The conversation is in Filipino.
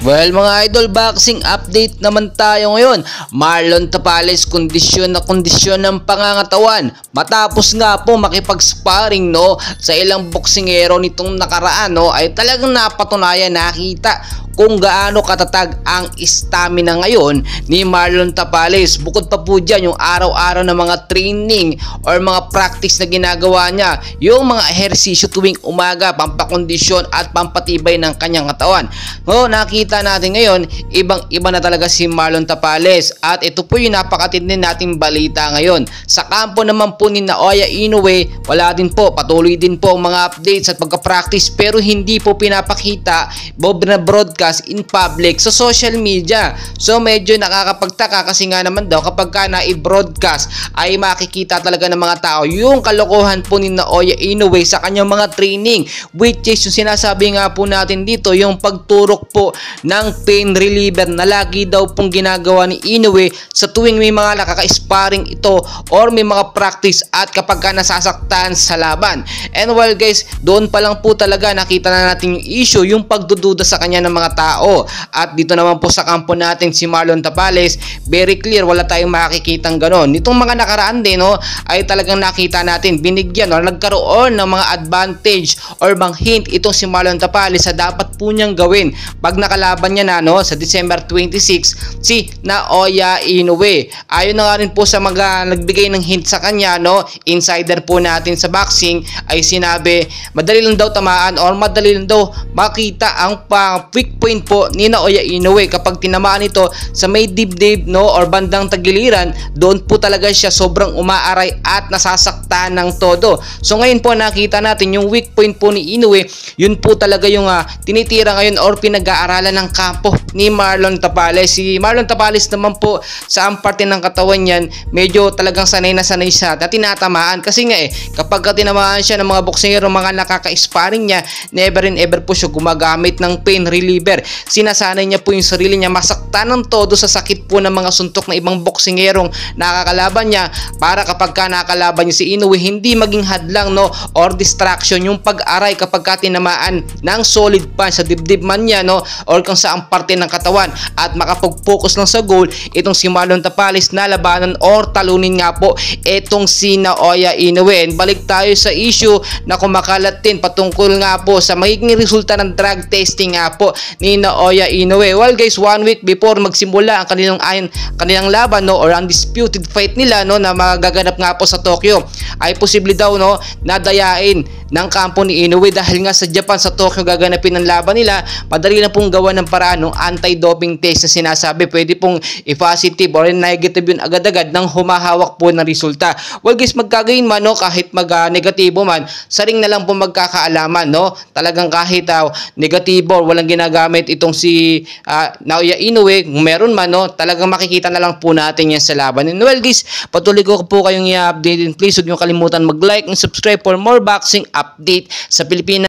Well mga idol, boxing update naman tayo ngayon. Marlon Tapales kondisyon ng pangangatawan matapos nga po makipag-sparring sa ilang boksingero nitong nakaraan ay talagang napatunayan, nakita kung gaano katatag ang stamina ngayon ni Marlon Tapales. Bukod pa po dyan yung araw-araw na mga training or mga practice na ginagawa niya, yung mga ehersisyo tuwing umaga, pampakondisyon at pampatibay ng kanyang katawan. Nakita natin ngayon, ibang-iba na talaga si Marlon Tapales, at ito po yung napakatindi nating balita ngayon. Sa kampo naman po ni Naoya Inoue, wala din po, patuloy din po ang mga updates at pagka-practice, pero hindi po pinapakita na broadcast in public sa social media. So medyo nakakapagtaka kasi nga naman daw kapag ka na-i-broadcast ay makikita talaga ng mga tao yung kalokohan po ni Naoya Inoue sa kanyang mga training, which is yung sinasabi nga po natin dito, yung pagturok po ng pain reliever na lagi daw pong ginagawa ni Inoue sa tuwing may mga nakaka-sparring ito or may mga practice at kapag ka nasasaktan sa laban. And well guys, doon pa lang po talaga nakita na natin yung issue, yung pagdududa sa kanya ng mga tao. At dito naman po sa kampo natin si Marlon Tapales, very clear, wala tayong makikitang ganon. Nitong mga nakaraan din ay talagang nakita natin, binigyan or nagkaroon ng mga advantage or mga hint itong si Marlon Tapales sa dapat po niyang gawin pag nakalaban niya na sa December 26 si Naoya Inoue. Ayon na nga rin po sa mga nagbigay ng hint sa kanya, insider po natin sa boxing, ay sinabi madali lang daw tamaan or madali lang daw makita ang quick point po ni Naoya Inoue kapag tinamaan ito sa may dibdib or bandang tagiliran. Doon po talaga siya sobrang umaaray at nasasaktan ng todo. So ngayon po nakita natin yung weak point po ni Inoue, yun po talaga yung tinitira ngayon or pinag-aaralan ng kampo ni Marlon Tapales. Si Marlon Tapales naman po sa ang parte ng katawan niyan, medyo talagang sanay na sanay siya na tinatamaan kasi nga kapag tinamaan siya ng mga boksingero, mga nakaka-sparring niya, never and ever po siya gumagamit ng pain reliever. Sinasanay niya po yung sarili niya masaktan ng todo sa sakit po ng mga suntok na ibang boksingerong nakakalaban niya, para kapag ka nakalaban niya si Inoue, hindi maging hadlang or distraction yung pag-aray kapag ka tinamaan ng solid punch sa dibdib man niya or kung saang parte ng katawan, at makapag-focus lang sa goal itong si Marlon Tapales na labanan or talunin nga po itong si Naoya Inoue. And balik tayo sa issue na kumakalat din patungkol nga po sa magiging resulta ng drug testing nga po ni Naoya Inoue. Well guys, 1 week before magsimula ang kanilang laban or undisputed fight nila na magaganap nga po sa Tokyo, ay posible daw nadayain ng kampo ni Inoue dahil nga sa Japan, sa Tokyo gaganapin ang laban nila. Madali na pong gawa ng paraan ng anti-doping test na sinasabi, pwede pong i-positive or negative yun agad-agad nang humahawak po ng resulta. Well guys, magkagayon man kahit negatibo man, sa ring na lang po magkakaalaman talagang kahit negatibo or walang ginagamit itong si Naoya Inoue, kung meron man talagang makikita na lang po natin yan sa laban. And well guys, patuloy ko po kayong i-update, and please huwag nyo kalimutan mag-like and subscribe for more boxing update sa Pilipinas.